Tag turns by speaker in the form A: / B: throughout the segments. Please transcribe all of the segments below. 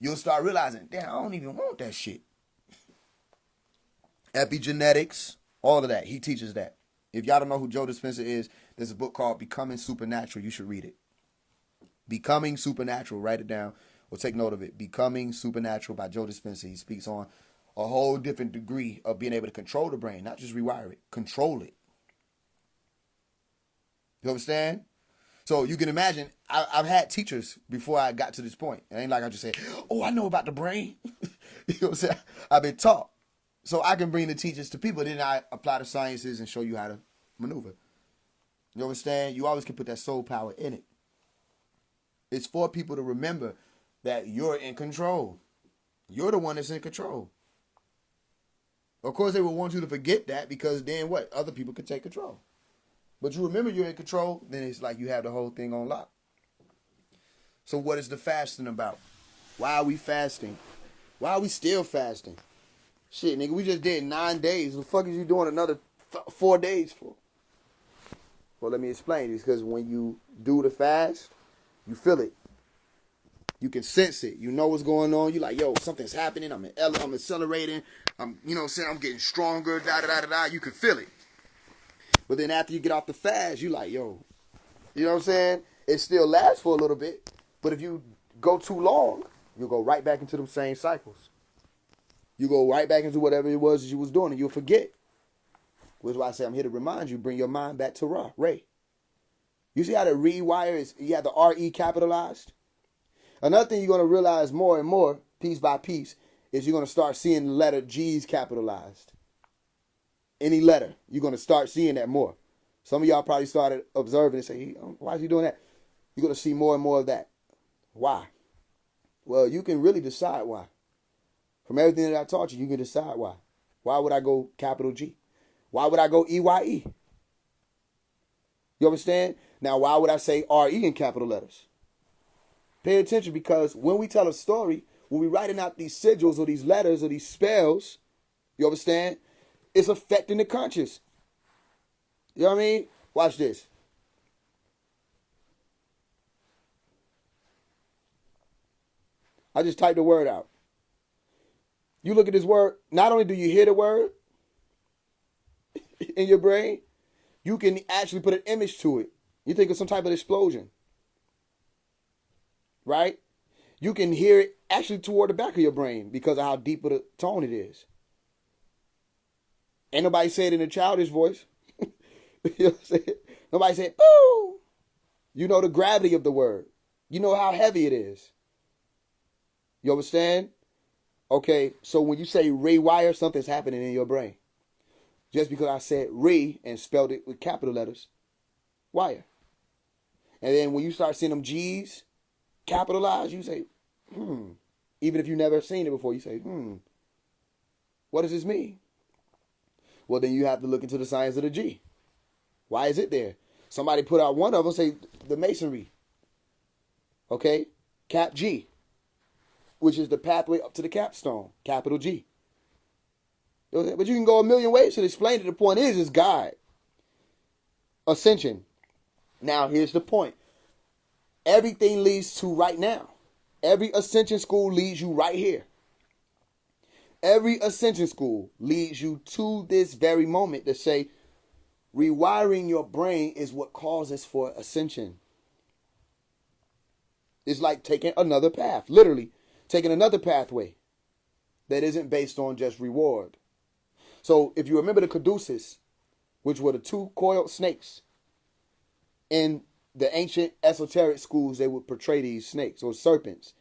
A: you'll start realizing, damn, I don't even want that shit. Epigenetics, all of that. He teaches that. If y'all don't know who Joe Dispenza is, there's a book called Becoming Supernatural. You should read it. Becoming Supernatural. Write it down or take note of it. Becoming Supernatural by Joe Dispenza. He speaks on a whole different degree of being able to control the brain, not just rewire it, control it. You understand? So you can imagine, I've had teachers before I got to this point. It ain't like I just say, oh, I know about the brain. You know what I'm saying? I've been taught. So I can bring the teachers to people, then I apply the sciences and show you how to maneuver. You understand? You always can put that soul power in it. It's for people to remember that you're in control. You're the one that's in control. Of course, they will want you to forget that because then what? Other people could take control. But you remember you're in control, then it's like you have the whole thing on lock. So what is the fasting about? Why are we fasting? Why are we still fasting? Shit, nigga, we just did 9 days. What the fuck is you doing another 4 days for? Well, let me explain. It's because when you do the fast, you feel it. You can sense it. You know what's going on. You're like, yo, something's happening. I'm accelerating. I'm getting stronger. You can feel it. But then after you get off the fast, you like, yo, you know what I'm saying? It still lasts for a little bit. But if you go too long, you'll go right back into them same cycles. You go right back into whatever it was that you was doing, and you'll forget. Which is why I say I'm here to remind you, bring your mind back to Ra, Ray. You see how the rewire is, you have the R-E capitalized? Another thing you're going to realize more and more, piece by piece, is you're going to start seeing the letter G's capitalized. Any letter, you're going to start seeing that more. Some of y'all probably started observing and say, why is he doing that? You're going to see more and more of that. Why? Well, you can really decide why. From everything that I taught you, you can decide why. Why would I go capital G? Why would I go EYE? You understand? Now, why would I say RE in capital letters? Pay attention, because when we tell a story, when we're writing out these sigils or these letters or these spells, you understand? It's affecting the conscious. You know what I mean? Watch this. I just typed the word out. You look at this word, not only do you hear the word in your brain, you can actually put an image to it. You think of some type of explosion. Right? You can hear it actually toward the back of your brain because of how deep of a tone it is. Ain't nobody say it in a childish voice. You know what I'm saying? Nobody said, boo! You know the gravity of the word. You know how heavy it is. You understand? Okay, so when you say rewire, something's happening in your brain. Just because I said re and spelled it with capital letters, wire. And then when you start seeing them G's capitalized, you say, Even if you've never seen it before, you say, what does this mean? Well, then you have to look into the science of the G. Why is it there? Somebody put out one of them, say the masonry. Okay? Cap G, which is the pathway up to the capstone, capital G. But you can go a million ways to explain it. The point is God. Ascension. Now, here's the point. Everything leads to right now. Every ascension school leads you right here. Every ascension school leads you to this very moment to say, rewiring your brain is what causes for ascension. It's like taking another path, literally taking another pathway that isn't based on just reward. So if you remember the caduceus, which were the two coiled snakes, in the ancient esoteric schools, they would portray these snakes or serpents,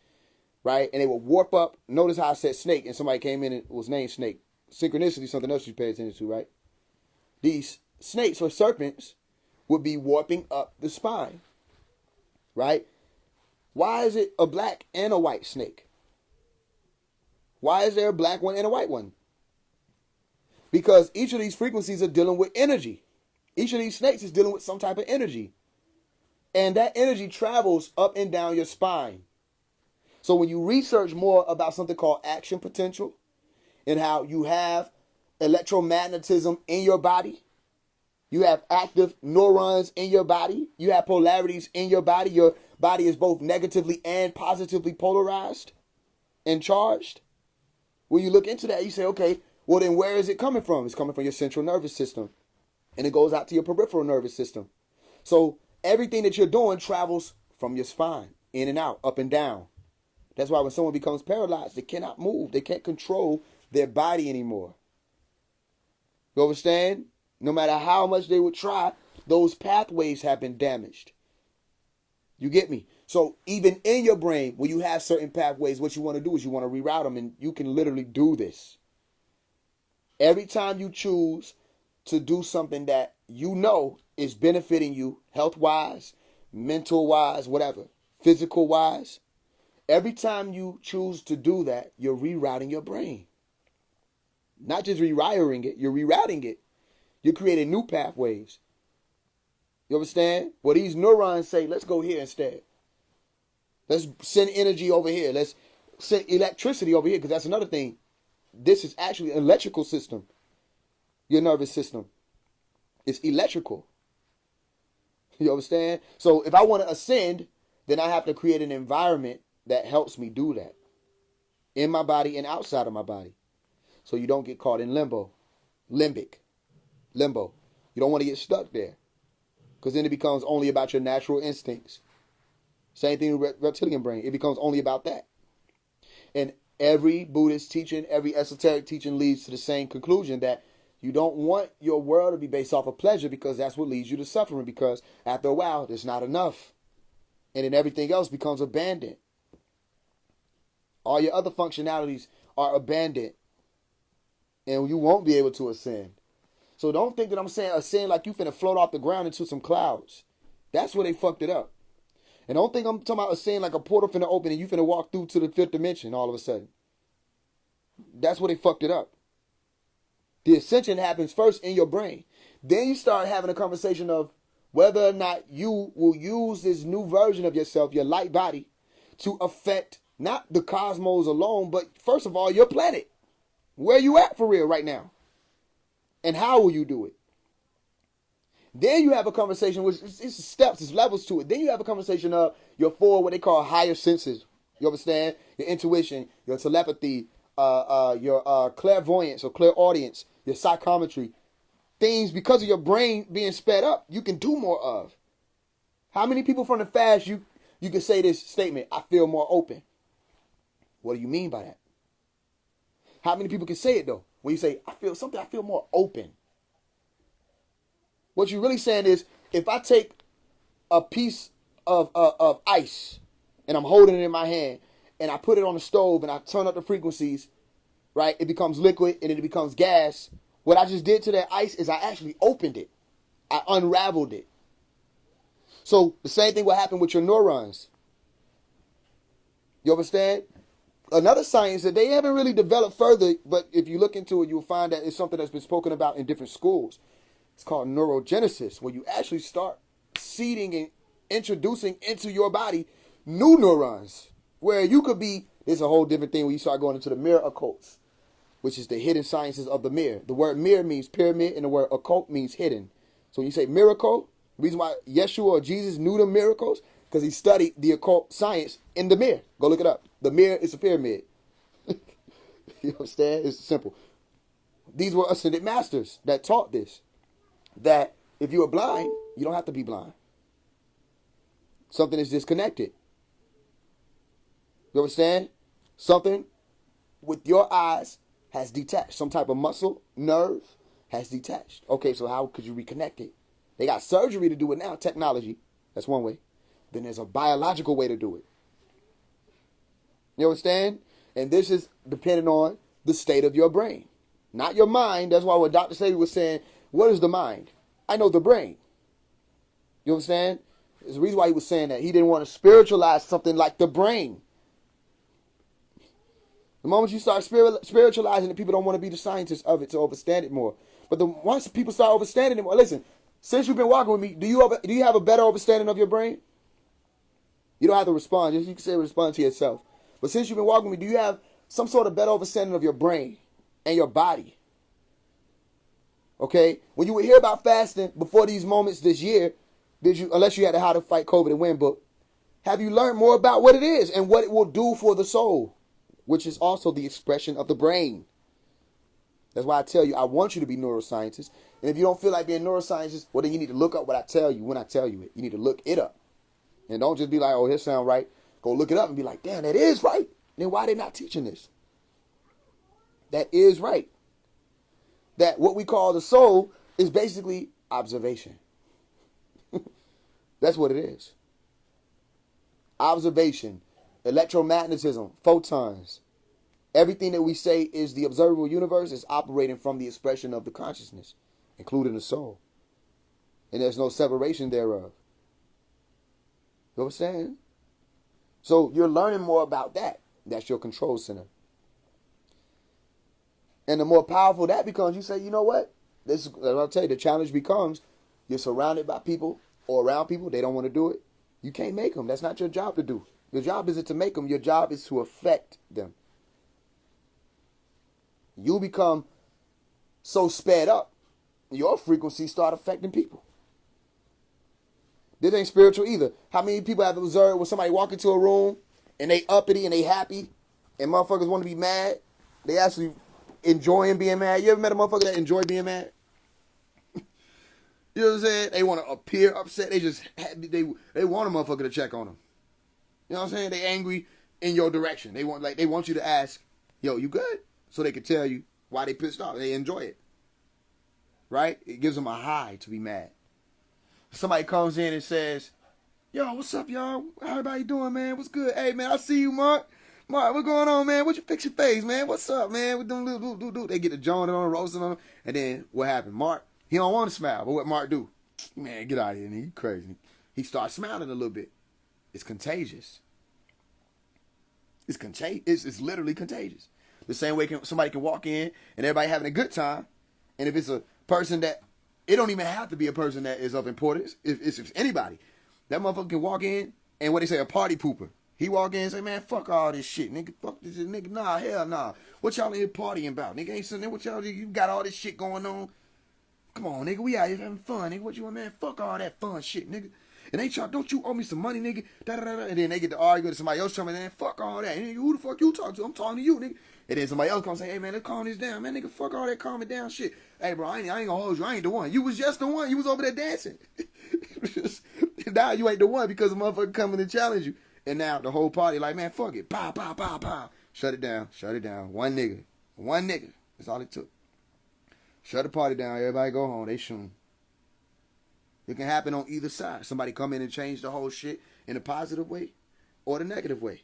A: right? And they would warp up. Notice how I said snake and somebody came in and was named Snake. Synchronicity, something else you pay attention to, right? These snakes or serpents would be warping up the spine, right? Why is it a black and a white snake? Why is there a black one and a white one? Because each of these frequencies are dealing with energy. Each of these snakes is dealing with some type of energy. And that energy travels up and down your spine. So when you research more about something called action potential and how you have electromagnetism in your body, you have active neurons in your body, you have polarities in your body is both negatively and positively polarized. and charged? When you look into that, you say, okay, well then where is it coming from? It's coming from your central nervous system. And it goes out to your peripheral nervous system. So everything that you're doing travels from your spine, in and out, up and down. That's why when someone becomes paralyzed, they cannot move. They can't control their body anymore. You understand? No matter how much they would try, those pathways have been damaged. You get me? So even in your brain, when you have certain pathways, what you want to do is you want to reroute them, and you can literally do this. Every time you choose to do something that you know is benefiting you health-wise, mental-wise, whatever, physical-wise, every time you choose to do that, you're rerouting your brain. Not just rewiring it, you're rerouting it. You're creating new pathways. You understand? Well, these neurons say, let's go here instead. Let's send energy over here. Let's send electricity over here, because that's another thing. This is actually an electrical system. Your nervous system. It's electrical. You understand? So if I want to ascend, then I have to create an environment that helps me do that. In my body and outside of my body. So you don't get caught in limbo. Limbo. You don't want to get stuck there. Because then it becomes only about your natural instincts. Same thing with reptilian brain. It becomes only about that. And every Buddhist teaching, every esoteric teaching leads to the same conclusion, that you don't want your world to be based off of pleasure, because that's what leads you to suffering, because after a while, there's not enough. And then everything else becomes abandoned. All your other functionalities are abandoned. And you won't be able to ascend. So don't think that I'm saying ascend like you finna float off the ground into some clouds. That's where they fucked it up. And don't think I'm talking about ascend like a portal finna open and you finna walk through to the fifth dimension all of a sudden. That's where they fucked it up. The ascension happens first in your brain. Then you start having a conversation of whether or not you will use this new version of yourself, your light body, to affect not the cosmos alone, but first of all, your planet. Where you at for real right now? And how will you do it? Then you have a conversation, which it's steps, it's levels to it. Then you have a conversation of your four, what they call higher senses. You understand? Your intuition, your telepathy, your clairvoyance or clairaudience, your psychometry. Things, because of your brain being sped up, you can do more of. How many people from the fast, you can say this statement, I feel more open. What do you mean by that? How many people can say it though? When you say, I feel more open. What you're really saying is, if I take a piece of ice and I'm holding it in my hand and I put it on the stove and I turn up the frequencies, right? It becomes liquid and then it becomes gas. What I just did to that ice is I actually opened it. I unraveled it. So the same thing will happen with your neurons. You understand? Another science that they haven't really developed further, but if you look into it, you'll find that it's something that's been spoken about in different schools. It's called neurogenesis, where you actually start seeding and introducing into your body new neurons. Where you could be, there's a whole different thing when you start going into the mirror occults, which is the hidden sciences of the mirror. The word mirror means pyramid, and the word occult means hidden. So when you say miracle, the reason why Yeshua or Jesus knew the miracles, because he studied the occult science in the mirror. Go look it up. The mirror is a pyramid. You understand? It's simple. These were ascended masters that taught this. That if you are blind, you don't have to be blind. Something is disconnected. You understand? Something with your eyes has detached. Some type of muscle, nerve has detached. Okay, so how could you reconnect it? They got surgery to do it now, technology. That's one way. Then there's a biological way to do it. You understand? And this is depending on the state of your brain. Not your mind. That's why what Dr. Sebi was saying, what is the mind? I know the brain. You understand? There's a reason why he was saying that. He didn't want to spiritualize something like the brain. The moment you start spiritualizing it, people don't want to be the scientists of it to understand it more. But once people start understanding it more, listen, since you've been walking with me, do you have a better understanding of your brain? You don't have to respond. Just you can say respond to yourself. But since you've been walking with me, do you have some sort of better understanding of your brain and your body? Okay? When you would hear about fasting before these moments this year, did you, unless you had a How to Fight COVID and Win book, have you learned more about what it is and what it will do for the soul? which is also the expression of the brain. That's why I tell you, I want you to be neuroscientists. And if you don't feel like being neuroscientist, well, then you need to look up what I tell you when I tell you it. You need to look it up. And don't just be like, oh, this sound right. Go look it up and be like, damn, that is right. Then why are they not teaching this? That is right. That what we call the soul is basically observation. That's what it is. Observation, electromagnetism, photons. Everything that we say is the observable universe is operating from the expression of the consciousness, including the soul. And there's no separation thereof. You understand? So you're learning more about that. That's your control center. And the more powerful that becomes, you say, you know what? This is, I'll tell you, the challenge becomes you're surrounded by people or around people. They don't want to do it. You can't make them. That's not your job to do. Your job isn't to make them. Your job is to affect them. You become so sped up, your frequency start affecting people. This ain't spiritual either. How many people have observed when somebody walk into a room and they uppity and they happy and motherfuckers want to be mad? They actually enjoying being mad. You ever met a motherfucker that enjoy being mad? You know what I'm saying? They want to appear upset. They just they want a motherfucker to check on them. You know what I'm saying? They angry in your direction. They want you to ask, yo, you good? So they can tell you why they pissed off. They enjoy it. Right? It gives them a high to be mad. Somebody comes in and says, yo, what's up, y'all? How everybody doing, man? What's good? Hey, man, I see you, Mark. Mark, what's going on, man? What you fix your face, man? What's up, man? With them do. They get the joint on, roasting on them. And then what happened? Mark, he don't want to smile. But what Mark do? Man, get out of here, nigga. You crazy. He starts smiling a little bit. It's contagious. It's contagious. It's literally contagious. The same way somebody can walk in and everybody having a good time. And if it's a person that, it don't even have to be a person that is of importance. If it's anybody, that motherfucker can walk in and what they say, a party pooper. He walk in and say, man, fuck all this shit, nigga. Fuck this, nigga. Nah, hell nah. What y'all in here partying about? Nigga ain't sitting there. What y'all, you got all this shit going on. Come on, nigga. We out here having fun, nigga. What you want, man? Fuck all that fun shit, nigga. And they try, don't you owe me some money, nigga? Da-da-da-da. And then they get to argue with somebody else coming in. Fuck all that. And who the fuck you talking to? I'm talking to you, nigga. And then somebody else comes and say, hey, man, let's calm this down. Man, nigga, fuck all that calm it down shit. Hey, bro, I ain't gonna hold you. I ain't the one. You was just the one. You was over there dancing. Now you ain't the one because the motherfucker coming to challenge you. And now the whole party like, man, fuck it. Pow, pow, pow, pow. Shut it down. Shut it down. One nigga. One nigga. That's all it took. Shut the party down. Everybody go home. They shooting. It can happen on either side. Somebody come in and change the whole shit in a positive way or the negative way.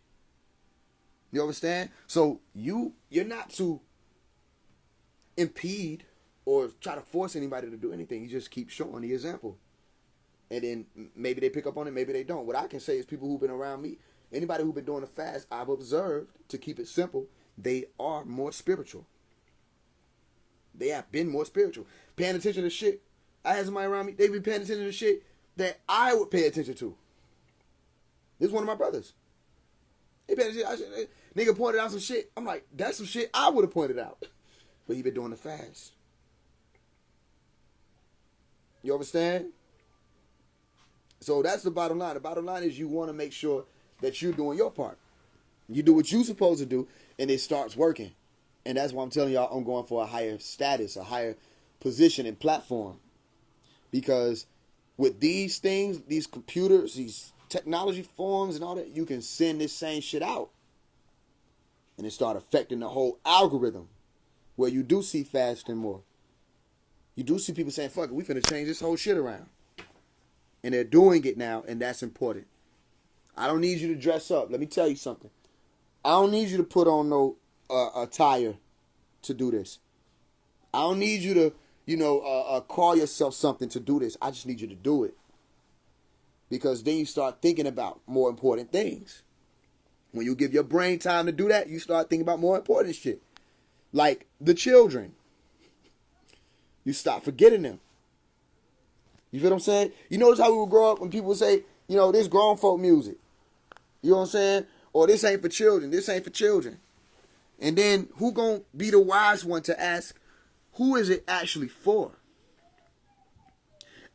A: You understand? So you're not to impede or try to force anybody to do anything. You just keep showing the example. And then maybe they pick up on it, maybe they don't. What I can say is people who've been around me, anybody who've been doing the fast, I've observed, to keep it simple, they are more spiritual. They have been more spiritual. Paying attention to shit. I had somebody around me, they've been paying attention to shit that I would pay attention to. This is one of my brothers. He paid attention. Nigga pointed out some shit. I'm like, that's some shit I would have pointed out. But he been doing the fast. You understand? So that's the bottom line. The bottom line is you want to make sure that you're doing your part. You do what you're supposed to do, and it starts working. And that's why I'm telling y'all I'm going for a higher status, a higher position and platform. Because with these things, these computers, these technology forms and all that, you can send this same shit out. And it start affecting the whole algorithm where you do see fasting more. You do see people saying, fuck it, we finna change this whole shit around. And they're doing it now, and that's important. I don't need you to dress up. Let me tell you something. I don't need you to put on no attire to do this. I don't need you to, call yourself something to do this. I just need you to do it. Because then you start thinking about more important things. When you give your brain time to do that, you start thinking about more important shit. Like the children. You stop forgetting them. You feel what I'm saying? You notice how we would grow up when people would say, this grown folk music. You know what I'm saying? Or this ain't for children. This ain't for children. And then who gonna be the wise one to ask, who is it actually for?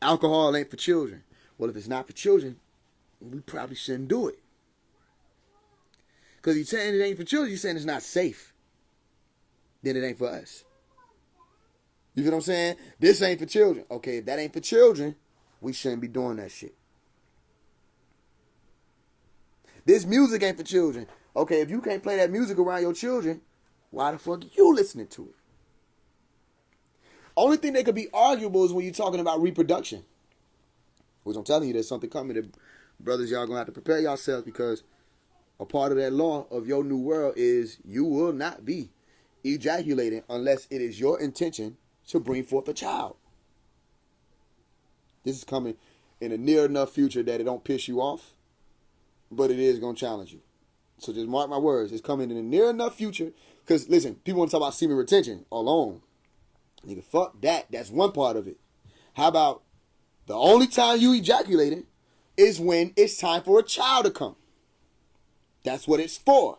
A: Alcohol ain't for children. Well, if it's not for children, we probably shouldn't do it. Because you're saying it ain't for children, you're saying it's not safe. Then it ain't for us. You feel what I'm saying? This ain't for children. Okay, if that ain't for children, we shouldn't be doing that shit. This music ain't for children. Okay, if you can't play that music around your children, why the fuck are you listening to it? Only thing that could be arguable is when you're talking about reproduction. Which I'm telling you, there's something coming that, brothers, y'all gonna have to prepare yourselves, because a part of that law of your new world is you will not be ejaculating unless it is your intention to bring forth a child. This is coming in a near enough future that it don't piss you off, but it is going to challenge you. So just mark my words. It's coming in a near enough future. Because, listen, people want to talk about semen retention alone. Nigga, fuck that. That's one part of it. How about the only time you ejaculating is when it's time for a child to come? That's what it's for.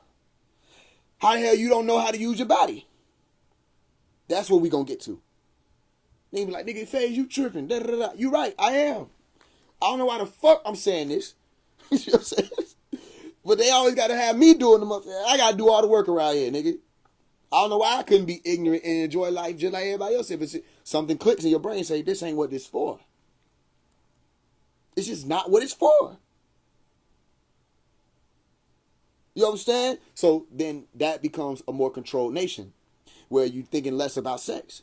A: How the hell you don't know how to use your body? That's what we going to get to. They be like, nigga, Phase, you tripping. Da, da, da, da. You right, I am. I don't know why the fuck I'm saying this. You know what I'm saying? But they always got to have me doing the motherfucker. I got to do all the work around here, nigga. I don't know why I couldn't be ignorant and enjoy life just like everybody else. If something clicks in your brain, say, this ain't what this for. It's just not what it's for. You understand? So then that becomes a more controlled nation where you're thinking less about sex.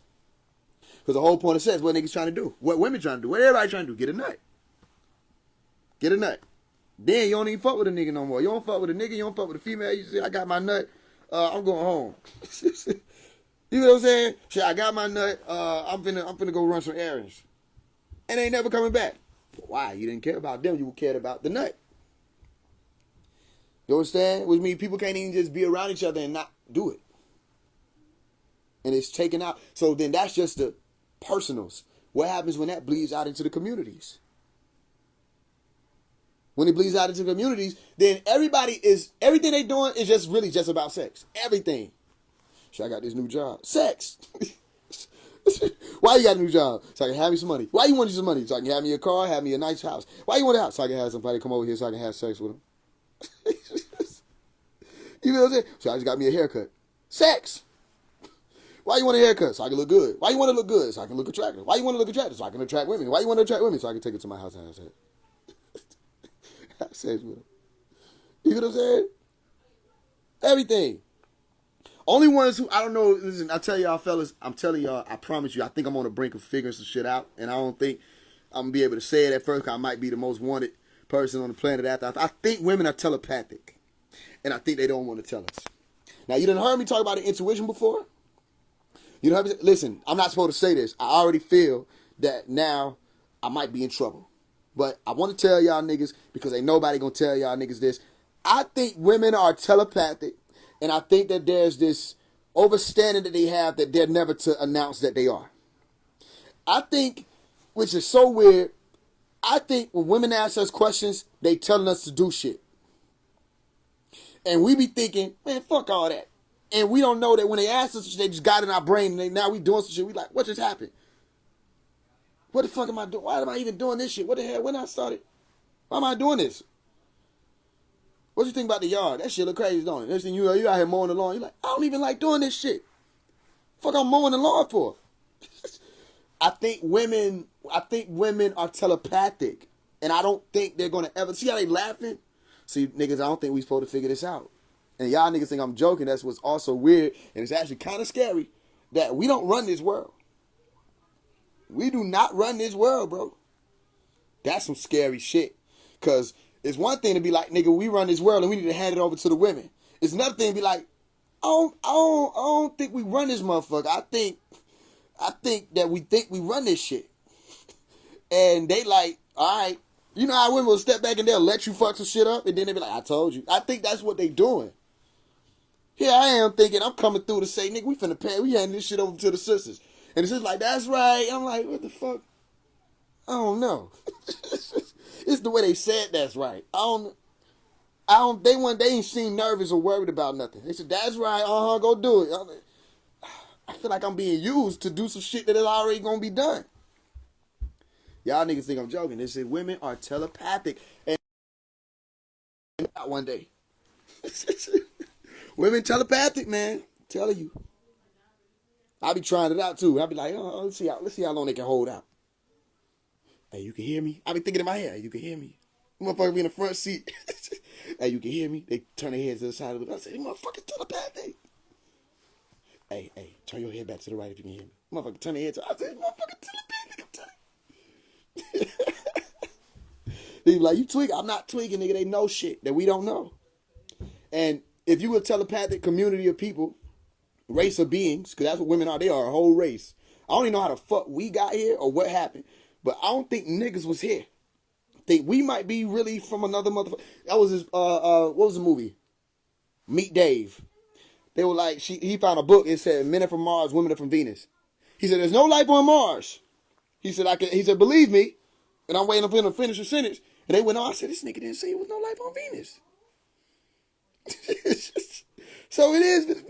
A: Because the whole point of sex, what niggas trying to do? What women trying to do? What everybody trying to do? Get a nut. Get a nut. Then you don't even fuck with a nigga no more. You don't fuck with a nigga. You don't fuck with a female. You say, I got my nut. I'm going home. You know what I'm saying? Shit, I got my nut. I'm finna go run some errands. And they ain't never coming back. Why? You didn't care about them. You cared about the nut. You understand? Which means people can't even just be around each other and not do it. And it's taken out. So then that's just the personals. What happens when that bleeds out into the communities? When it bleeds out into the communities, then everything they doing is just really just about sex. Everything. Shit, I got this new job. Sex. Why you got a new job? So I can have me some money. Why you want some money? So I can have me a car, have me a nice house. Why you want a house? So I can have somebody come over here so I can have sex with them. You know what I'm saying? So I just got me a haircut. Sex. Why you want a haircut? So I can look good. Why you want to look good? So I can look attractive. Why you want to look attractive? So I can attract women. Why you want to attract women? So I can take it to my house and have sex. Have sex with them. You know what I'm saying? Everything. Only ones who, I don't know, listen, I tell y'all fellas, I'm telling y'all, I promise you, I think I'm on the brink of figuring some shit out, and I don't think I'm going to be able to say it at first, because I might be the most wanted person on the planet after. I think women are telepathic, and I think they don't want to tell us. Now, you done heard me talk about the intuition before? You know, listen, I'm not supposed to say this. I already feel that now I might be in trouble. But I want to tell y'all niggas, because ain't nobody going to tell y'all niggas this. I think women are telepathic, and I think that there's this overstanding that they have that they're never to announce that they are. I think, which is so weird, I think when women ask us questions, they telling us to do shit. And we be thinking, man, fuck all that. And we don't know that when they ask us, they just got in our brain, and now we doing some shit. We like, what just happened? What the fuck am I doing? Why am I even doing this shit? What the hell? When I started? Why am I doing this? What you think about the yard? That shit look crazy, don't it? Next thing you out here mowing the lawn. You're like, I don't even like doing this shit. Fuck I'm mowing the lawn for? I think women are telepathic. And I don't think they're going to ever... See how they laughing? See, niggas, I don't think we supposed to figure this out. And y'all niggas think I'm joking. That's what's also weird. And it's actually kind of scary that we don't run this world. We do not run this world, bro. That's some scary shit. Because it's one thing to be like, nigga, we run this world and we need to hand it over to the women. It's another thing to be like, I don't think we run this motherfucker. I think that we think we run this shit. And they like, all right. You know how women will step back and they'll let you fuck some shit up? And then they be like, I told you. I think that's what they doing. Here I am thinking, I'm coming through to say, nigga, we finna pay. We handing this shit over to the sisters. And it's just like, that's right. I'm like, what the fuck? I don't know. It's the way they said that's right. They ain't seem nervous or worried about nothing. They said, that's right. Go do it. I feel like I'm being used to do some shit that is already gonna be done. Y'all niggas think I'm joking. They said women are telepathic. And one day. Women telepathic, man. I'm telling you. I be trying it out too. I be like, oh, let's see how long they can hold out. Hey, you can hear me? I be thinking in my head, hey, you can hear me? Motherfucker be in the front seat. Hey, you can hear me? They turn their heads to the side of it. I say, motherfucker telepathic. Hey, turn your head back to the right if you can hear me. Motherfucker turn their head to I say, motherfucker telepathic. I'm telling you. They like, you tweak? I'm not tweaking, nigga. They know shit that we don't know. And if you a telepathic community of people, race of beings, because that's what women are. They are a whole race. I don't even know how the fuck we got here or what happened, but I don't think niggas was here. I think we might be really from another motherfucker. That was his, what was the movie? Meet Dave. They were like, he found a book. It said, men are from Mars, women are from Venus. He said, there's no life on Mars. He said, believe me. And I'm waiting for him to finish the sentence. And they went on. I said, this nigga didn't say there was no life on Venus. So it is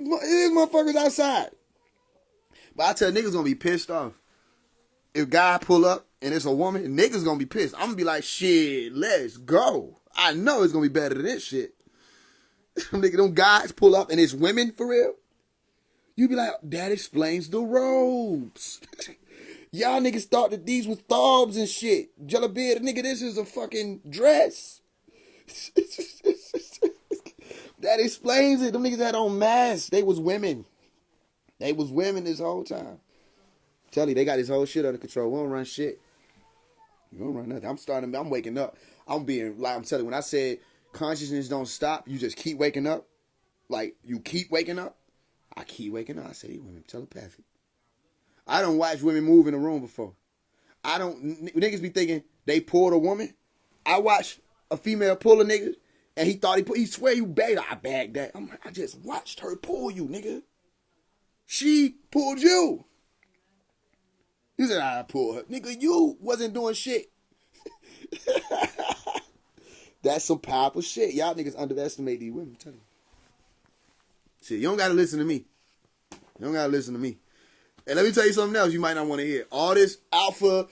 A: motherfuckers outside. But I tell niggas gonna be pissed off. If guy pull up and it's a woman, niggas gonna be pissed. I'm gonna be like, shit, let's go. I know it's gonna be better than this shit. Nigga, them guys pull up and it's women for real. You be like, that explains the robes. Y'all niggas thought that these was thobs and shit. Jellybeard, nigga, this is a fucking dress. That explains it. Them niggas had on masks. They was women. They was women this whole time. Tell you, they got this whole shit under control. We don't run shit. We don't run nothing. I'm waking up. I'm telling you, when I said consciousness don't stop, you just keep waking up. Like, you keep waking up. I keep waking up. I say, these women telepathic. I don't watch women move in the room before. Niggas be thinking they pulled a woman. I watched a female pull a nigga. And he thought he swear you bagged her. I bagged that. I'm like, I just watched her pull you, nigga. She pulled you. You said, I pulled her. Nigga, you wasn't doing shit. That's some powerful shit. Y'all niggas underestimate these women, I'm telling you. Shit, you don't gotta listen to me. You don't gotta listen to me. And let me tell you something else you might not want to hear. All this alpha,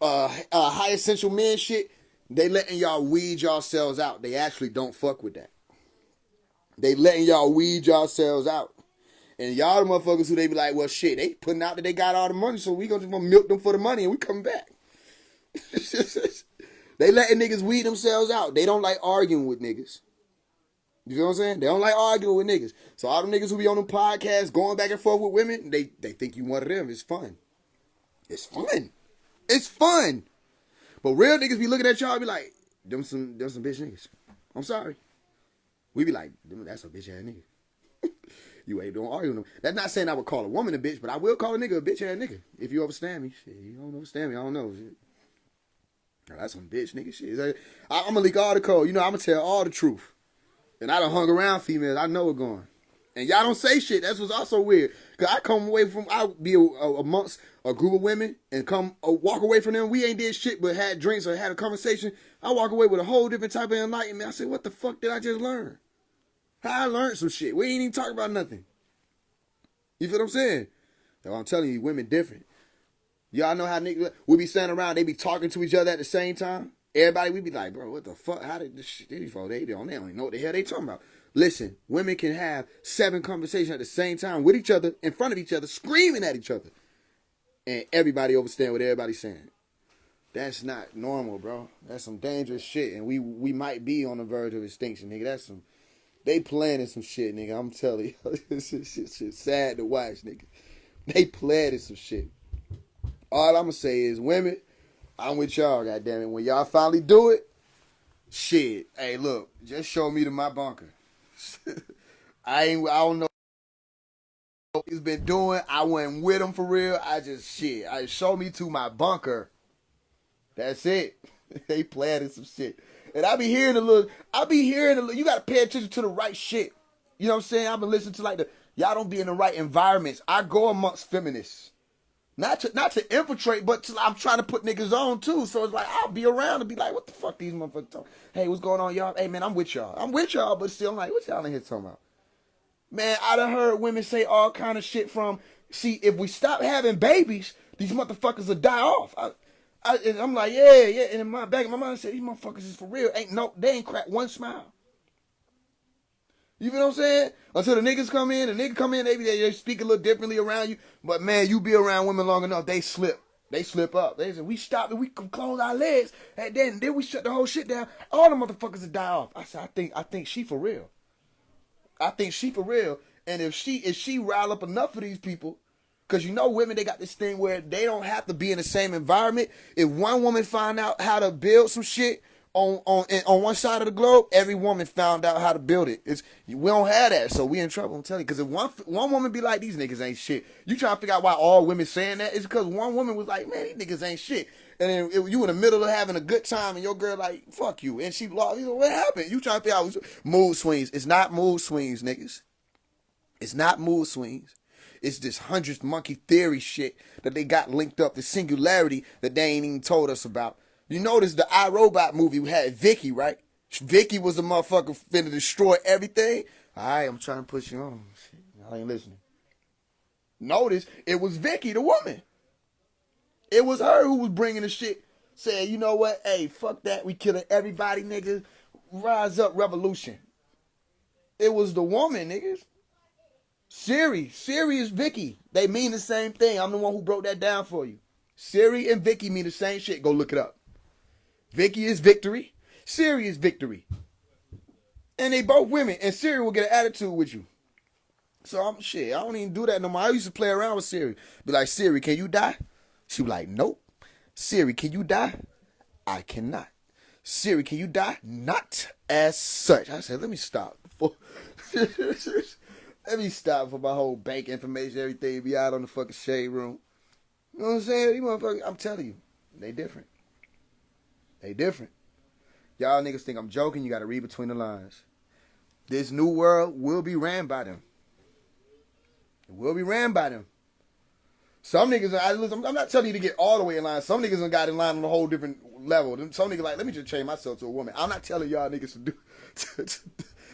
A: high essential men shit, they letting y'all weed yourselves out. They actually don't fuck with that. They letting y'all weed yourselves out. And y'all the motherfuckers who they be like, well, shit, they putting out that they got all the money, so we gonna just milk them for the money and we come back. They letting niggas weed themselves out. They don't like arguing with niggas. You feel what I'm saying? They don't like arguing with niggas. So all the niggas who be on them podcasts going back and forth with women, they think you one of them. It's fun. It's fun. It's fun. But real niggas be looking at y'all and be like, them some bitch niggas. I'm sorry. We be like, that's a bitch ass nigga. You ain't don't argue with them. That's not saying I would call a woman a bitch, but I will call a nigga a bitch ass nigga. If you understand me. Shit, you don't understand me, I don't know. Shit. That's some bitch nigga shit. Like, I'm gonna leak all the code. You know, I'm gonna tell all the truth. And I done hung around females. I know it going. And y'all don't say shit. That's what's also weird. Because I'll be amongst a group of women and walk away from them. We ain't did shit but had drinks or had a conversation. I walk away with a whole different type of enlightenment. I say, what the fuck did I just learn? How I learned some shit. We ain't even talking about nothing. You feel what I'm saying? So I'm telling you, women different. Y'all know how niggas, we be standing around, they be talking to each other at the same time. Everybody, we be like, bro, what the fuck? How did this shit, these folks, they don't even know what the hell they talking about. Listen, women can have 7 conversations at the same time with each other, in front of each other, screaming at each other. And everybody understand what everybody's saying. That's not normal, bro. That's some dangerous shit. And we might be on the verge of extinction, nigga. They planning some shit, nigga. I'm telling you. This shit sad to watch, nigga. They planning some shit. All I'm going to say is, women, I'm with y'all, goddammit. When y'all finally do it, shit. Hey, look, just show me to my bunker. I don't know what he's been doing. I went with him for real. I show me to my bunker. That's it. They planning some shit. And I be hearing a little, you got to pay attention to the right shit. You know what I'm saying? I've been listening to y'all don't be in the right environments. I go amongst feminists. Not to infiltrate, but I'm trying to put niggas on too. So it's like, I'll be around and be like, what the fuck these motherfuckers talking? Hey, what's going on, y'all? Hey, man, I'm with y'all. But still, I'm like, what y'all in here talking about? Man, I done heard women say all kind of shit see, if we stop having babies, these motherfuckers will die off. I'm like, yeah. And in my back of my mind, I said, these motherfuckers is for real. They ain't cracked one smile. You feel what I'm saying? Until the niggas come in, maybe they speak a little differently around you. But man, you be around women long enough, they slip. They slip up. They say, we stop and we can close our legs. And then we shut the whole shit down. All the motherfuckers will die off. I said, I think she for real. I think she for real. And if she rile up enough of these people, because you know women, they got this thing where they don't have to be in the same environment. If one woman find out how to build some shit on one side of the globe, every woman found out how to build it. We don't have that, so we in trouble. I'm telling you, because if one woman be like, these niggas ain't shit, you trying to figure out why all women saying that? It's because one woman was like, man, these niggas ain't shit. And then you in the middle of having a good time, and your girl like, fuck you, and she lost. You know, what happened? You trying to figure out mood swings? It's not mood swings, niggas. It's not mood swings. It's this 100th monkey theory shit that they got linked up to singularity that they ain't even told us about. You notice the iRobot movie, we had Vicky, right? Vicky was the motherfucker finna destroy everything. All right, I'm trying to push you on. I ain't listening. Notice it was Vicky, the woman. It was her who was bringing the shit. Saying, you know what? Hey, fuck that. We killing everybody, niggas. Rise up, revolution. It was the woman, niggas. Siri is Vicky. They mean the same thing. I'm the one who broke that down for you. Siri and Vicky mean the same shit. Go look it up. Vicky is victory. Siri is victory. And they both women. And Siri will get an attitude with you. So I don't even do that no more. I used to play around with Siri. Be like, Siri, can you die? She was like, nope. Siri, can you die? I cannot. Siri, can you die? Not as such. I said, let me stop. Let me stop for my whole bank information, everything be out on the fucking shade room. You know what I'm saying? These motherfuckers, I'm telling you, they different. They different. Y'all niggas think I'm joking. You got to read between the lines. This new world will be ran by them. It will be ran by them. Some niggas, I'm not telling you to get all the way in line. Some niggas done got in line on a whole different level. Some niggas like, let me just change myself to a woman. I'm not telling y'all niggas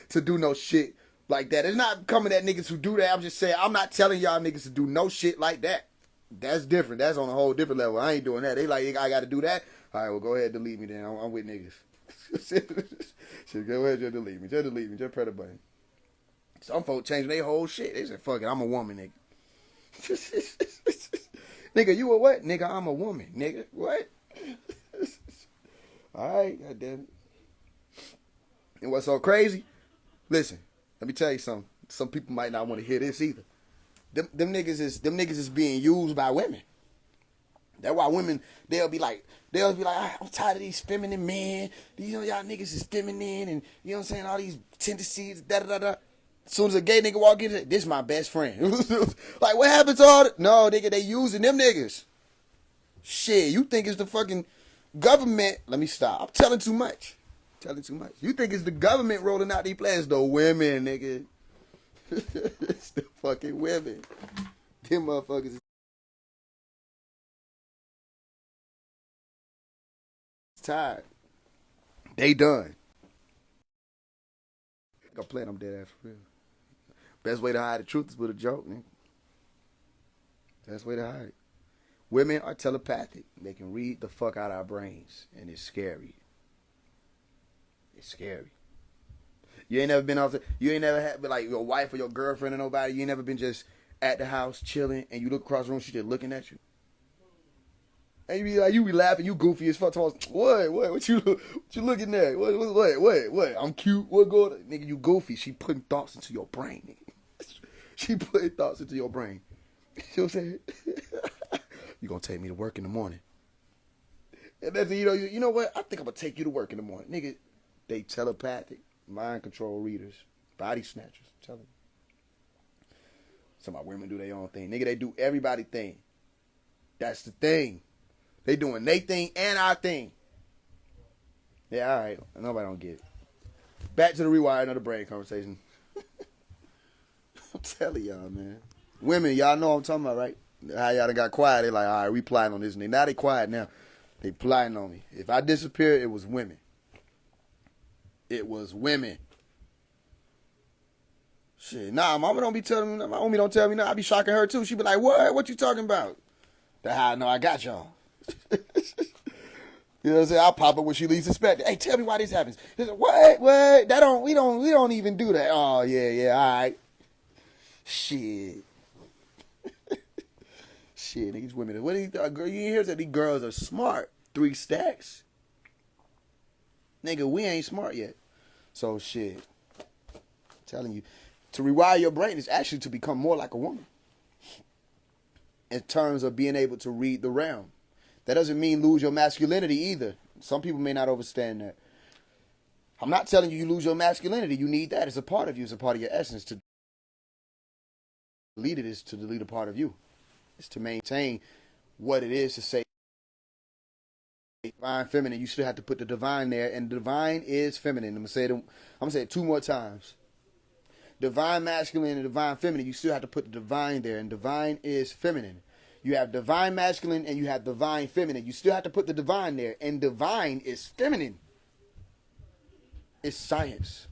A: to do no shit like that. It's not coming at niggas who do that. I'm just saying, I'm not telling y'all niggas to do no shit like that. That's different. That's on a whole different level. I ain't doing that. They like, I got to do that. All right, well, go ahead, delete me then. I'm with niggas. Shit, go ahead, just delete me. Just delete me. Just press the button. Some folks changing their whole shit. They said, fuck it, I'm a woman, nigga. Nigga, you a what? Nigga, I'm a woman. Nigga, what? All right, goddamn it. And what's so crazy? Listen, let me tell you something. Some people might not want to hear this either. Them niggas is being used by women. That's why women, they'll be like, I'm tired of these feminine men. You know, y'all niggas is feminine and, you know what I'm saying, all these tendencies, da-da-da-da. As soon as a gay nigga walk in, this my best friend. Like, what happened to all that? No, nigga, they using them niggas. Shit, you think it's the fucking government. Let me stop. I'm telling too much. You think it's the government rolling out these plans? The women, nigga. It's the fucking women. Them motherfuckers is tired. They done. I'm playing them dead ass for real. Best way to hide the truth is with a joke, nigga. Best way to hide it. Women are telepathic. They can read the fuck out of our brains. And it's scary. It's scary. You ain't never been off you ain't never had like your wife or your girlfriend or nobody. You ain't never been just at the house chilling and you look across the room, she's just looking at you. And you be laughing, you goofy as fuck. What you looking at? What? I'm cute. What going on? Nigga, you goofy. She putting thoughts into your brain, nigga. She putting thoughts into your brain. You know what I'm saying? You gonna take me to work in the morning. And that's, you know what? I think I'm gonna take you to work in the morning. Nigga, they telepathic, mind control readers, body snatchers. I'm telling you. Some of my women do their own thing. Nigga, they do everybody thing. That's the thing. They doing their thing and our thing. Yeah, all right. Nobody don't get it. Back to the Rewire, another brain conversation. I'm telling y'all, man. Women, y'all know what I'm talking about, right? How y'all done got quiet. They like, all right, we plotting on this. And now they quiet now. They plotting on me. If I disappear, it was women. It was women. Shit, nah, mama don't be telling me. My homie don't tell me nothing. I be shocking her too. She be like, what? What you talking about? That's how I know I got y'all. You know what I'm saying? I'll pop up when she least expect it. Hey, tell me why this happens. What? That don't we don't even do that. Oh yeah, yeah, all right. Shit. Shit, these women. What do you thought, girl? You hear that these girls are smart. 3 stacks. Nigga, we ain't smart yet. So shit. I'm telling you. To rewire your brain is actually to become more like a woman. In terms of being able to read the realm. That doesn't mean lose your masculinity either. Some people may not understand that. I'm not telling you lose your masculinity. You need that. It's a part of you. It's a part of your essence. To delete it is to delete a part of you. It's to maintain what it is to say divine feminine. You still have to put the divine there, and divine is feminine. I'm gonna say it 2 more times. Divine masculine and divine feminine. You still have to put the divine there, and divine is feminine. You have divine masculine and you have divine feminine. You still have to put the divine there, and divine is feminine. It's science.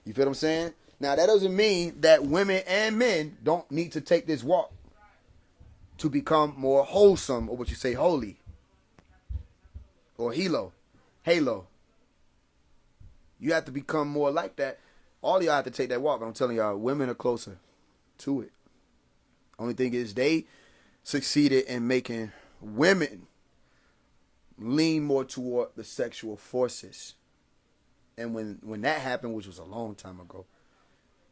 A: You feel what I'm saying? Now that doesn't mean that women and men don't need to take this walk to become more wholesome, or what you say, holy, or halo. You have to become more like that. All of y'all have to take that walk. But I'm telling y'all, women are closer to it. Only thing is they succeeded in making women lean more toward the sexual forces. And when that happened, which was a long time ago,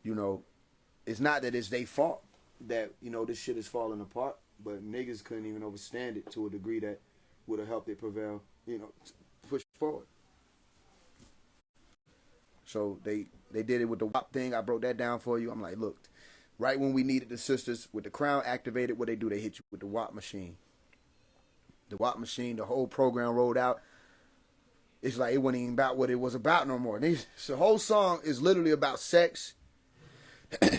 A: you know, it's not that it's their fault that, you know, this shit is falling apart, but niggas couldn't even understand it to a degree that would have helped it prevail, you know, push forward. So they did it with the WAP thing. I broke that down for you. I'm like, look, right when we needed the sisters with the crown activated, what they do, they hit you with the WAP machine. The WAP machine, the whole program rolled out. It's like it wasn't even about what it was about no more. The whole song is literally about sex,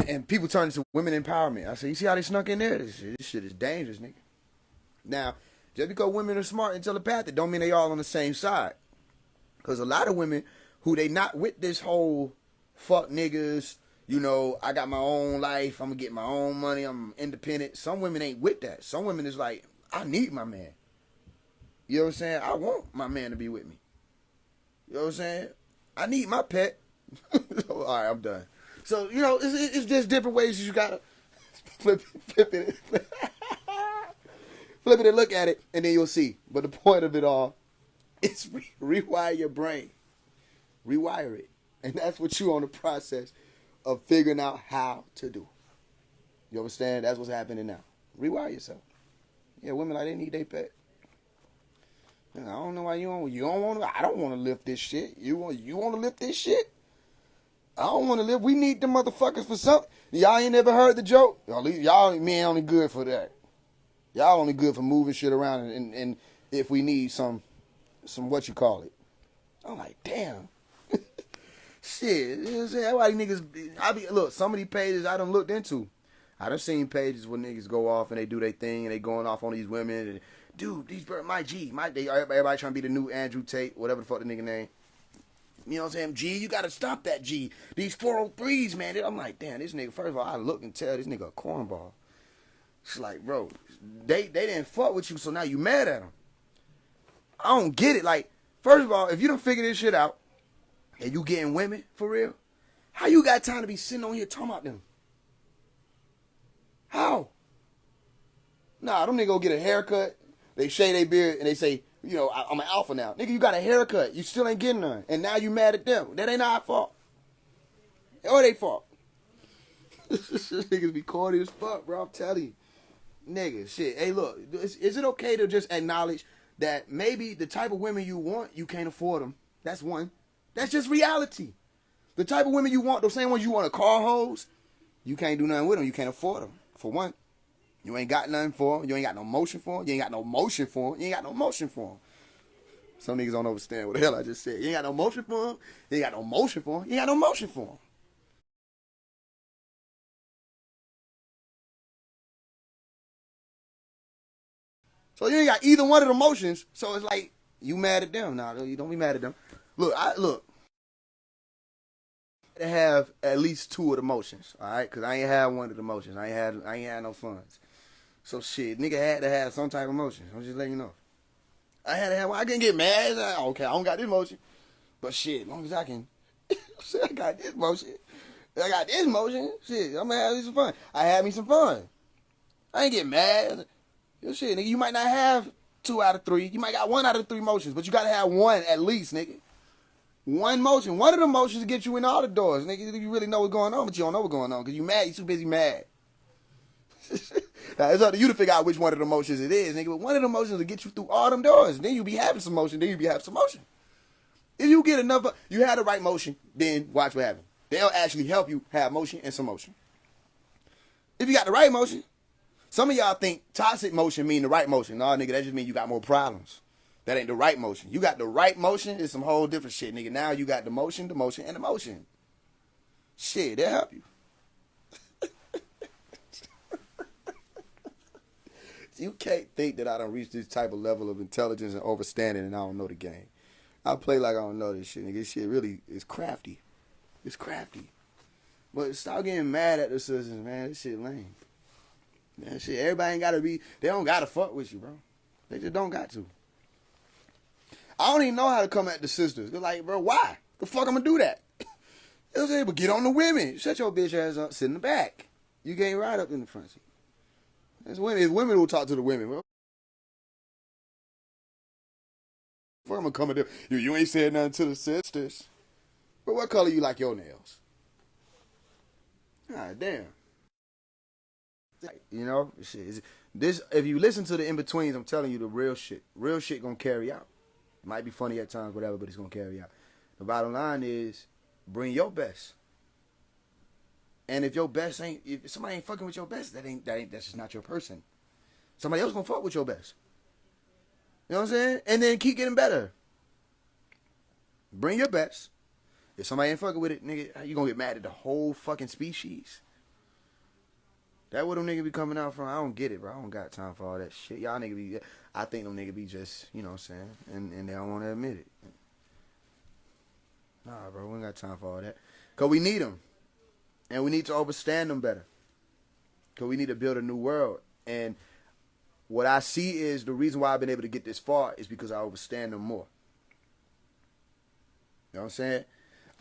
A: and people turn into women empowerment. I said, you see how they snuck in there? This shit is dangerous, nigga. Now, just because women are smart and telepathic don't mean they all on the same side. Because a lot of women who they not with this whole fuck niggas, you know, I got my own life, I'm gonna get my own money, I'm independent. Some women ain't with that. Some women is like, I need my man. You know what I'm saying? I want my man to be with me. You know what I'm saying? I need my pet. All right, I'm done. So, you know, it's just different ways you gotta flip it. Flip it and look at it, and then you'll see. But the point of it all is rewire your brain. Rewire it. And that's what you're on the process of figuring out how to do. You understand? That's what's happening now. Rewire yourself. Yeah, women like they need their pet. I don't know why you don't want to. I don't want to lift this shit. You want to lift this shit? I don't want to lift. We need them motherfuckers for something. Y'all ain't never heard the joke. Y'all men only good for that. Y'all only good for moving shit around and if we need some what you call it. I'm like, damn. Shit. You know what I'm saying? That's why niggas, look, some of these pages I done looked into. I done seen pages where niggas go off and they do their thing and they going off on these women. And, dude, everybody trying to be the new Andrew Tate, whatever the fuck the nigga name. You know what I'm saying? G, you gotta stop that, G. These 403s, man. I'm like, damn, this nigga, first of all, I look and tell this nigga a cornball. It's like, bro, they didn't fuck with you, so now you mad at them. I don't get it. Like, first of all, if you don't figure this shit out and you getting women for real, how you got time to be sitting on here talking about them? How? Nah, them niggas go get a haircut, they shave their beard, and they say, you know, I'm an alpha now. Nigga, you got a haircut. You still ain't getting none. And now you mad at them. That ain't our fault. Or they fault. Niggas be corny as fuck, bro. I'm telling you. Nigga, shit. Hey, look. Is it okay to just acknowledge that maybe the type of women you want, you can't afford them? That's one. That's just reality. The type of women you want, those same ones you want to call hoes, you can't do nothing with them. You can't afford them. For one. You ain't got nothing for them. You ain't got no motion for them. You ain't got no motion for them. You ain't got no motion for them. Some niggas don't understand what the hell I just said. You ain't got no motion for them. You ain't got no motion for them. You ain't got no motion for them. So you ain't got either one of the motions. So it's like, you mad at them. Nah, you don't be mad at them. Look. To have at least 2 of the motions, all right? Because I ain't had one of the motions. I ain't had no funds. So shit, nigga had to have some type of motion. I'm just letting you know. I had to have one. I couldn't get mad. Okay, I don't got this motion. But shit, as long as I can, shit, I got this motion. I got this motion. Shit, I'm gonna have some fun. I had me some fun. I ain't get mad. Yo, shit, nigga, you might not have 2 out of 3. You might got 1 out of 3 motions, but you gotta have 1 at least, nigga. 1 motion. 1 of the motions to get you in all the doors, nigga. You really know what's going on, but you don't know what's going on because you mad. You too busy mad. Now, it's up to you to figure out which one of the motions it is, nigga. But 1 of the motions will get you through all them doors. Then you be having some motion. Then you be having some motion. If you get enough, you have the right motion, then watch what happens. They'll actually help you have motion and some motion. If you got the right motion, some of y'all think toxic motion mean the right motion. No, nigga, that just mean you got more problems. That ain't the right motion. You got the right motion, it's some whole different shit, nigga. Now you got the motion, and the motion. Shit, they'll help you. You can't think that I don't reach this type of level of intelligence and understanding and I don't know the game. I play like I don't know this shit, nigga. This shit really is crafty. It's crafty. But stop getting mad at the sisters, man. This shit lame. Man, shit, everybody ain't gotta be, they don't gotta fuck with you, bro. They just don't got to. I don't even know how to come at the sisters. They're like, bro, why? The fuck I'm gonna do that? They'll say, but get on the women. Shut your bitch ass up, sit in the back. You can't ride up in the front seat. It's women. It's women who talk to the women, bro. Fuck, I'm gonna come at them. You ain't said nothing to the sisters. But what color you like your nails? God damn. You know, shit. This, if you listen to the in-betweens, I'm telling you the real shit. Real shit gonna carry out. It might be funny at times, whatever, but it's gonna carry out. The bottom line is, bring your best. And if your best ain't, if somebody ain't fucking with your best, that's just not your person. Somebody else gonna fuck with your best. You know what I'm saying? And then keep getting better. Bring your best. If somebody ain't fucking with it, nigga, you gonna get mad at the whole fucking species. That where them niggas be coming out from. I don't get it, bro. I don't got time for all that shit. Y'all niggas be, I think them niggas be just, you know what I'm saying? And they don't want to admit it. Nah, bro, we ain't got time for all that. Because we need them. And we need to understand them better. Because we need to build a new world. And what I see is the reason why I've been able to get this far is because I understand them more. You know what I'm saying?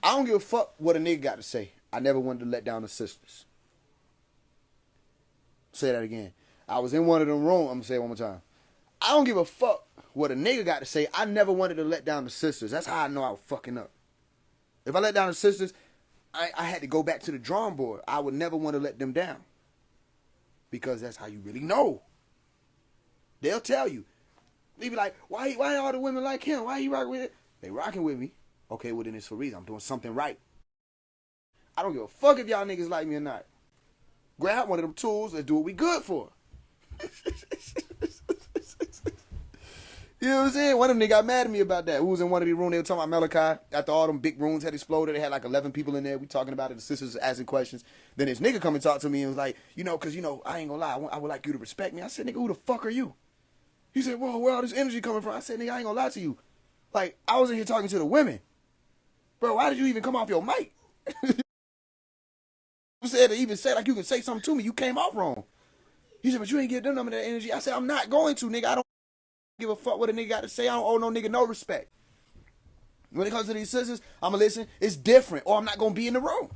A: I don't give a fuck what a nigga got to say. I never wanted to let down the sisters. Say that again. I was in one of them rooms. I'm going to say it one more time. I don't give a fuck what a nigga got to say. I never wanted to let down the sisters. That's how I know I was fucking up. If I let down the sisters, I had to go back to the drawing board. I would never want to let them down. Because that's how you really know. They'll tell you. They be like, why all the women like him? Why he rocking with it? They rocking with me. Okay, well then it's for a reason. I'm doing something right. I don't give a fuck if y'all niggas like me or not. Grab one of them tools and do what we good for. You know what I'm saying? One of them niggas got mad at me about that. Who was in one of the rooms, they were talking about Malachi. After all them big rooms had exploded, they had like 11 people in there. We talking about it. The sisters asking questions. Then this nigga come and talk to me and was like, you know, because, you know, I ain't gonna lie. I would like you to respect me. I said, nigga, who the fuck are you? He said, well, where all this energy coming from? I said, nigga, I ain't gonna lie to you. Like, I was in here talking to the women. Bro, why did you even come off your mic? You said to even say like you can say something to me. You came off wrong. He said, but you ain't give them none of that energy. I said, I'm not going to, nigga. I don't give a fuck what a nigga got to say. I don't owe no nigga no respect. When it comes to these sisters, I'm going to listen. It's different, or I'm not going to be in the room.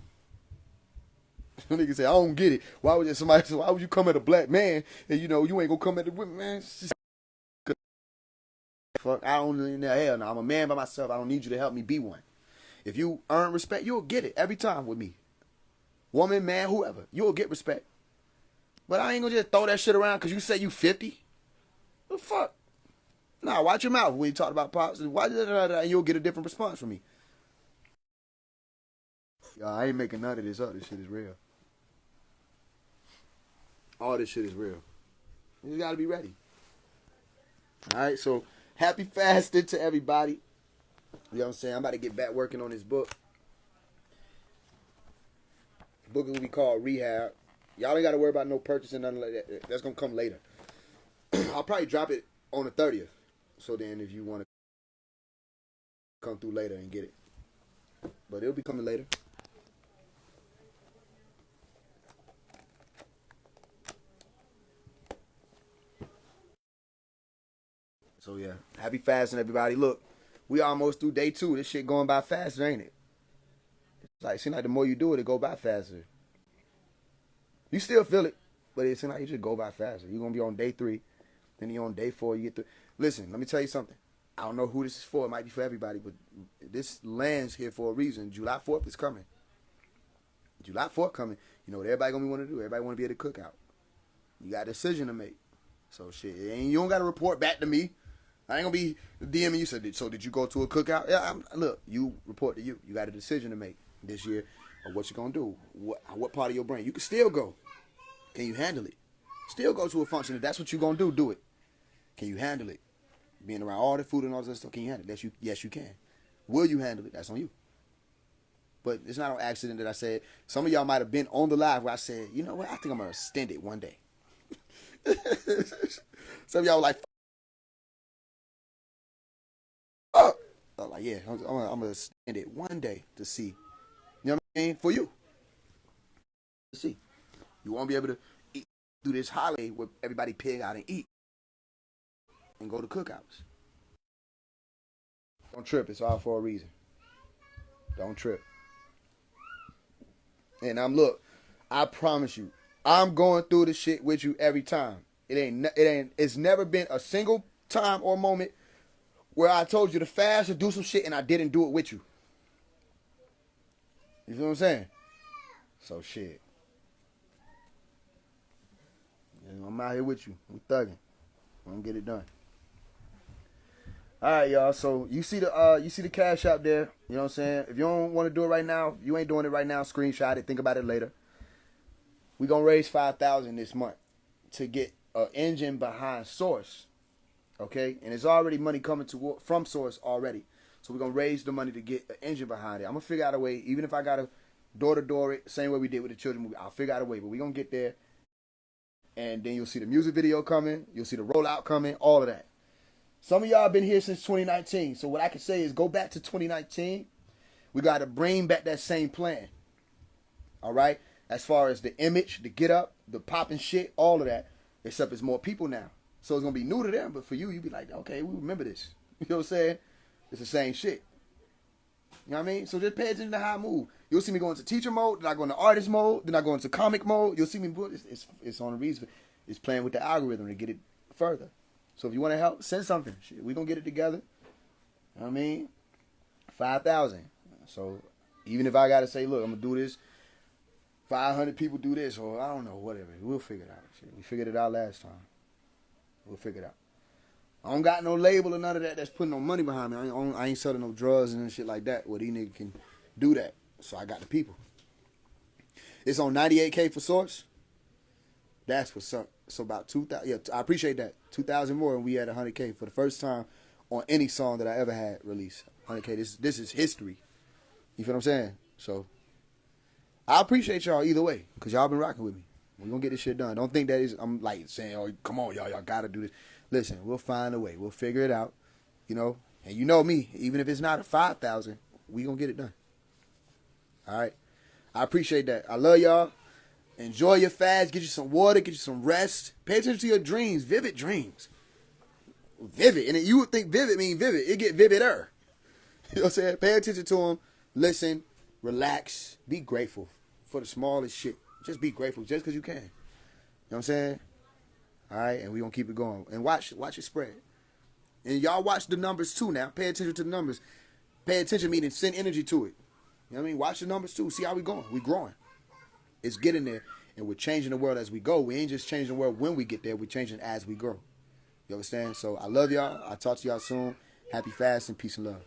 A: Nigga say, I don't get it. Why would you come at a black man and, you know, you ain't going to come at the women, man? Just, fuck, I don't know. Hell no. I'm a man by myself. I don't need you to help me be one. If you earn respect, you'll get it every time with me. Woman, man, whoever. You'll get respect. But I ain't gonna just throw that shit around because you say you 50. What the fuck? Nah, watch your mouth when you talk about pops. And you'll get a different response from me. Y'all, I ain't making none of this up. This shit is real. All this shit is real. You just gotta be ready. Alright, so happy fasting to everybody. You know what I'm saying? I'm about to get back working on this book. The book will be called Rehab. Y'all ain't got to worry about no purchasing, nothing like that. That's going to come later. I'll probably drop it on the 30th. So then if you want to come through later and get it. But it'll be coming later. So yeah, happy fasting, everybody. Look, we almost through day 2. This shit going by faster, ain't it? It's like, seems like the more you do it, it go by faster. You still feel it, but it seems like you just go by faster. You're gonna be on day 3, then you're on day 4. You get through. Listen, let me tell you something. I don't know who this is for. It might be for everybody, but this lands here for a reason. July 4th is coming. July 4th coming. You know what everybody gonna want to do? Everybody want to be at the cookout. You got a decision to make. So shit, and you don't got to report back to me. I ain't gonna be DMing you. Said, so did you go to a cookout? Yeah, look, you report to you. You got a decision to make this year of what you gonna do. What part of your brain? You can still go. Can you handle it? Still go to a function. If that's what you gonna do it. Can you handle it? Being around all the food and all this stuff, can you handle it? Yes, you can. Will you handle it? That's on you. But it's not an accident that I said. Some of y'all might have been on the live where I said, you know what? I think I'm gonna extend it one day. Some of y'all were like, oh. I was like, yeah, I'm gonna extend it one day to see. You know what I mean? For you. To see. You won't be able to eat, do this holiday where everybody pig out and eat. And go to cookouts. Don't trip. It's all for a reason. Don't trip. And I promise you, I'm going through the shit with you every time. It's never been a single time or moment where I told you to fast or do some shit and I didn't do it with you. You feel what I'm saying? So shit. I'm out here with you. We thugging. I'm gonna get it done. All right, y'all. So you see the cash out there. You know what I'm saying? If you don't want to do it right now, you ain't doing it right now. Screenshot it. Think about it later. We gonna raise $5,000 this month to get an engine behind Source. Okay, and there's already money coming from Source already. So we're gonna raise the money to get an engine behind it. I'm gonna figure out a way, even if I gotta door-to-door it, same way we did with the children movie. I'll figure out a way, but we're gonna get there. And then you'll see the music video coming. You'll see the rollout coming. All of that. Some of y'all been here since 2019. So what I can say is go back to 2019. We got to bring back that same plan. All right? As far as the image, the get up, the popping shit, all of that. Except it's more people now. So it's going to be new to them. But for you, you'll be like, okay, we remember this. You know what I'm saying? It's the same shit. You know what I mean? So just pay attention to how I move. You'll see me go into teacher mode. Then I go into artist mode. Then I go into comic mode. You'll see me. It's on a reason. It's playing with the algorithm to get it further. So if you want to help, send something. Shit, we gonna get it together. You know what I mean? 5,000. So even if I gotta say, look, I'm gonna do this, 500 people do this, or I don't know, whatever. We'll figure it out. Shit, we figured it out last time. We'll figure it out. I don't got no label or none of that that's putting no money behind me. I ain't selling no drugs and shit like that where these niggas can do that. So I got the people. It's on 98K for Source. That's what's up. So about 2,000. Yeah, I appreciate that. 2,000 more, and we had 100K for the first time on any song that I ever had released. 100K. This is history. You feel what I'm saying? So I appreciate y'all either way, because y'all been rocking with me. We're going to get this shit done. Don't think that I'm like saying, oh, come on, y'all got to do this. Listen, we'll find a way. We'll figure it out, you know. And you know me, even if it's not a 5,000, we going to get it done. All right? I appreciate that. I love y'all. Enjoy your fast. Get you some water. Get you some rest. Pay attention to your dreams. Vivid dreams. Vivid. And you would think vivid mean vivid. It get vivider. You know what I'm saying? Pay attention to them. Listen. Relax. Be grateful for the smallest shit. Just be grateful just because you can. You know what I'm saying? All right? And we going to keep it going. And watch it spread. And y'all watch the numbers too now. Pay attention to the numbers. Pay attention meaning send energy to it. You know what I mean? Watch the numbers too. See how we going. We growing. It's getting there, and we're changing the world as we go. We ain't just changing the world when we get there. We're changing as we grow. You understand? So I love y'all. I'll talk to y'all soon. Happy fasting. Peace and love.